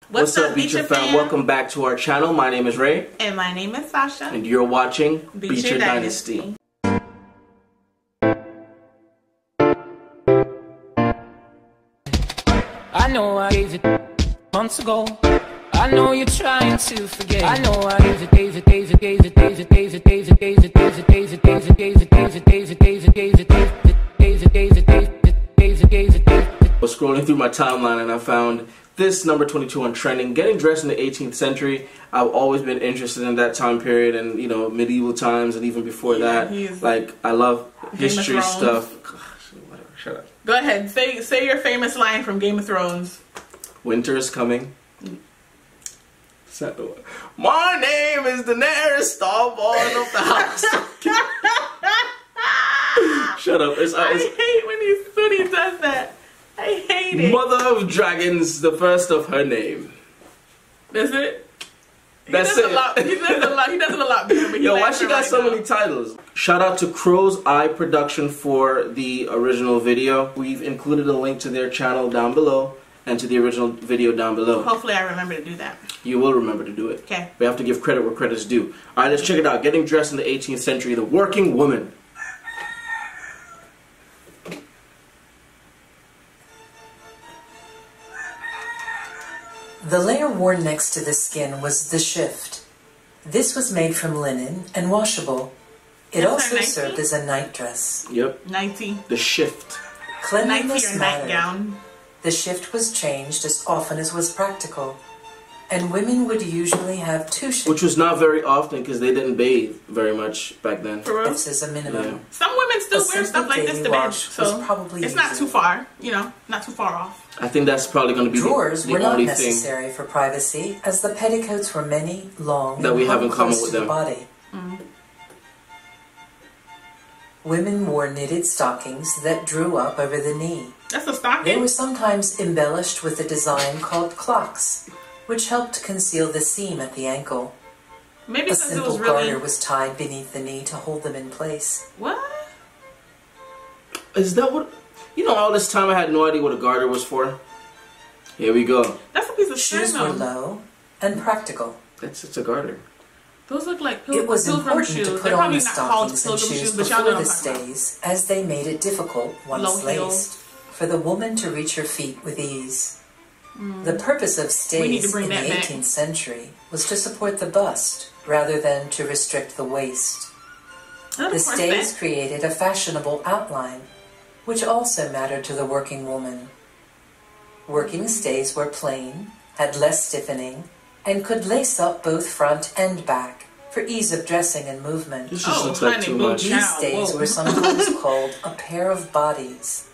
What's up, Beecher fam? Welcome back to our channel. My name is Ray. And my name is Sasha. And you're watching Beecher Dynasty. I know I gave it months ago. I know you're trying to forget. I know I gave it. I was scrolling through my timeline and I found this number 22 on trending. Getting dressed in the 18th century. I've always been interested in that time period and, you know, medieval times and even before that. Like, I love history stuff. Gosh, whatever, shut up. Go ahead. Say your famous line from Game of Thrones. Winter is coming. My name is Daenerys Starborn of the house. Shut up. I hate when he does that. I hate it. Mother of Dragons, the first of her name. That's it? That's it. He does a lot. He does it a lot better. Yo, why she got so many titles? Shout out to Crow's Eye Production for the original video. We've included a link to their channel down below and to the original video down below. Hopefully I remember to do that. You will remember to do it. Okay. We have to give credit where credit's due. Alright, let's check it out. Getting dressed in the 18th century, the working woman. The layer worn next to the skin was the shift. This was made from linen and washable. It also served as a nightdress. Yep. Nighty. The shift. Cleanliness mattered. Nightgown. The shift was changed as often as was practical. And women would usually have two shifts. Which was not very often because they didn't bathe very much back then. This is a minimum. Yeah. Some women still wear stuff like this to bed, so probably it's not too far, you know, not too far off. I think that's probably going to be Drawers the were not only necessary for privacy, as the petticoats were many, long, that we have in common close with to them. the body. Women wore knitted stockings that drew up over the knee. That's a stocking? They were sometimes embellished with a design called clocks, which helped conceal the seam at the ankle. Maybe a because it simple was really... garter was tied beneath the knee to hold them in place. What? Is that what... You know, all this time I had no idea what a garter was for. Here we go. That's a piece of string. Shoes were low and practical. It's a garter. Those look like it was important shoes. to put on the stockings and shoes before the stays, as they made it difficult, once laced, for the woman to reach her feet with ease. The purpose of stays in the 18th century was to support the bust, rather than to restrict the waist. The stays created a fashionable outline, which also mattered to the working woman. Working stays were plain, had less stiffening, and could lace up both front and back for ease of dressing and movement. This just looks like too much. These stays were sometimes called a pair of bodies,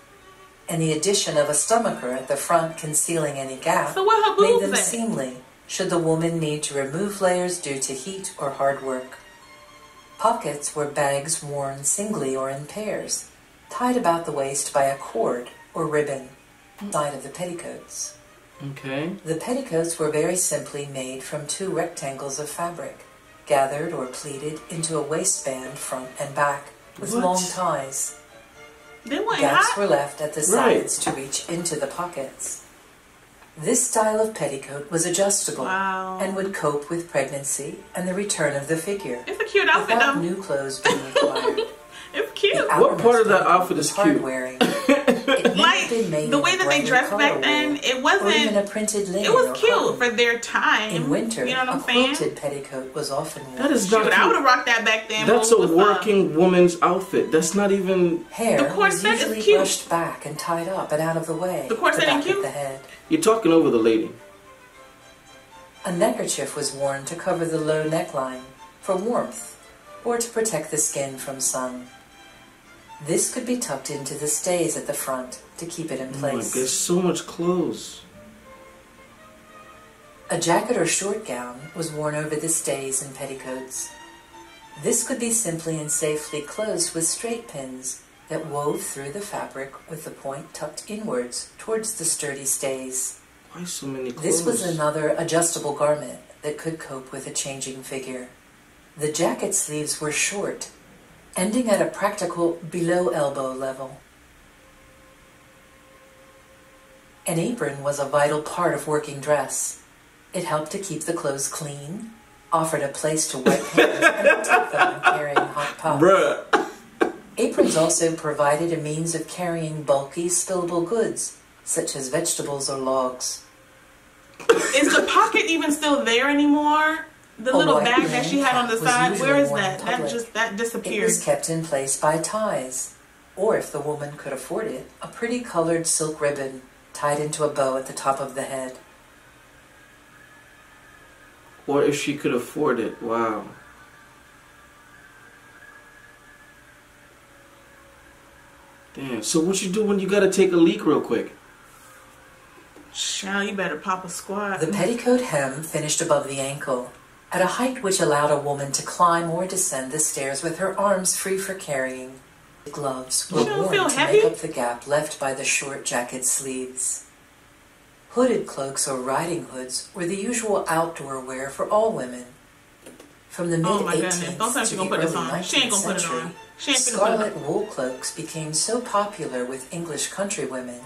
and the addition of a stomacher at the front concealing any gap made them seemly should the woman need to remove layers due to heat or hard work. Pockets were bags worn singly or in pairs, tied about the waist by a cord or ribbon, side of the petticoats. Okay. The petticoats were very simply made from two rectangles of fabric, gathered or pleated into a waistband front and back, with long ties. Gaps were left at the sides to reach into the pockets. This style of petticoat was adjustable and would cope with pregnancy and the return of the figure. It's a cute outfit, without new clothes being required. It's cute. What part of that outfit is cute? Like, the way that they dressed back then, it wasn't... Even a printed linen it was cute for their time. In winter, you know what I'm saying? A quilted petticoat was often worn. That is not cute. I would have rocked that back then. That's a working woman's outfit. That's not even... Hair was usually brushed back and tied up and out of the way. The corset ain't cute? The head. You're talking over the lady. A neckerchief was worn to cover the low neckline for warmth or to protect the skin from sun. This could be tucked into the stays at the front to keep it in place. There's so much clothes. A jacket or short gown was worn over the stays and petticoats. This could be simply and safely closed with straight pins that wove through the fabric with the point tucked inwards towards the sturdy stays. Why so many clothes? This was another adjustable garment that could cope with a changing figure. The jacket sleeves were short, ending at a practical below elbow level. An apron was a vital part of working dress. It helped to keep the clothes clean, offered a place to wipe hands, and protect them when carrying hot pots. Bruh. Aprons also provided a means of carrying bulky, spillable goods, such as vegetables or logs. Is the pocket even still there anymore? The little bag that she had on the side, where is that? That disappeared. It was kept in place by ties, or if the woman could afford it, a pretty colored silk ribbon tied into a bow at the top of the head. Or if she could afford it. Wow. Damn. So what you do when you gotta take a leak real quick? Child, you better pop a squat. The petticoat hem finished above the ankle, at a height which allowed a woman to climb or descend the stairs with her arms free for carrying. The gloves were worn to make up the gap left by the short jacket sleeves. Hooded cloaks or riding hoods were the usual outdoor wear for all women. From the mid-18th to the early 19th century, scarlet wool cloaks became so popular with English countrywomen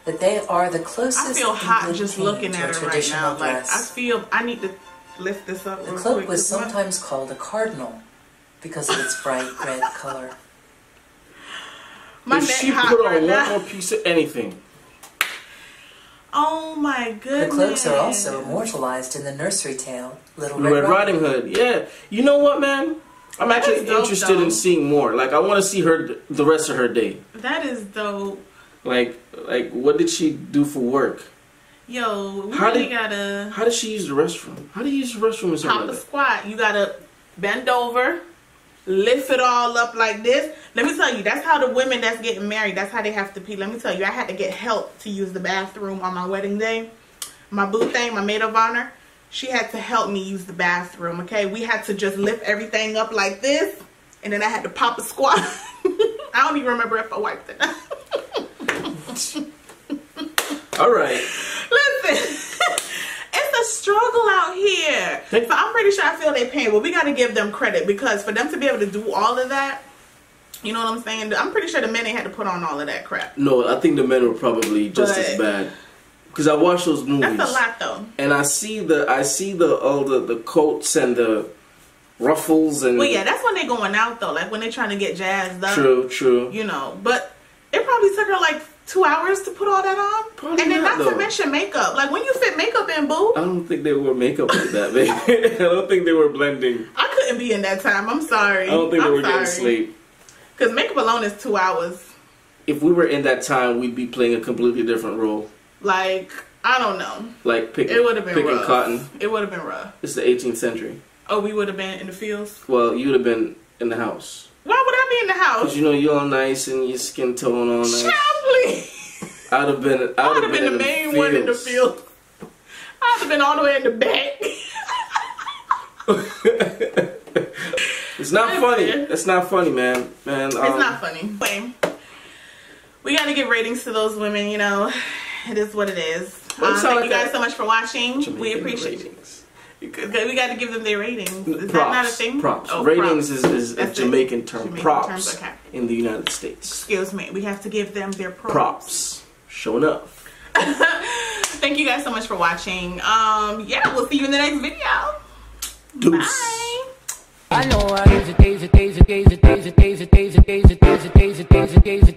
that they are the closest. I feel hot just looking at her right now. Like, I feel I need to lift this up real quick. The cloak was sometimes called a cardinal because of its bright red color. If she put on one more piece of anything. Oh my goodness. The cloaks are also immortalized in the nursery tale, Little Red Riding Hood. Yeah. You know what, man? I'm actually interested in seeing more. Like, I want to see her the rest of her day. That is dope. Like, what did she do for work? Yo, we really gotta... How did she use the restroom? How do you use the restroom or something like that? Pop the squat. You gotta bend over, lift it all up like this. Let me tell you, that's how the women that's getting married, that's how they have to pee. Let me tell you, I had to get help to use the bathroom on my wedding day. My boo thing, my maid of honor, she had to help me use the bathroom, okay? We had to just lift everything up like this, and then I had to pop a squat. I don't even remember if I wiped it. All right. Listen, it's a struggle out here. So I'm pretty sure I feel their pain, but we got to give them credit because for them to be able to do all of that, you know what I'm saying? I'm pretty sure the men ain't had to put on all of that crap. No, I think the men were probably just as bad. Because I watch those movies. That's a lot, though. And I see all the coats and the ruffles and. Well, yeah, that's when they're going out though. Like when they're trying to get jazzed up. True. You know, but it probably took her like 2 hours to put all that on. Probably and then not to mention makeup. Like when you fit makeup in, boo. I don't think they wore makeup like that, baby. I don't think they were blending. I couldn't be in that time. I'm sorry. I don't think they were getting sleep. Because makeup alone is 2 hours. If we were in that time, we'd be playing a completely different role. Like, I don't know. Like picking rough. cotton. It would have been rough. It's the 18th century. Oh, we would have been in the fields? Well, you would have been in the house. Why would I be in the house? Because, you know, you're all nice and your skin tone all nice. Please. I'd have been the main one in the field. I'd have been all the way in the back. It's not funny. It's not funny, man. It's not funny. We got to give ratings to those women, you know. It is what it is. Thank you guys so much for watching. Jamaican we appreciate it. We got to give them their ratings. Is that not a thing? Props. Oh, ratings is a Jamaican term. Props okay. In the United States. Excuse me. We have to give them their props. Showing up. Thank you guys so much for watching. Yeah, we'll see you in the next video. Deuce. Bye. I know I days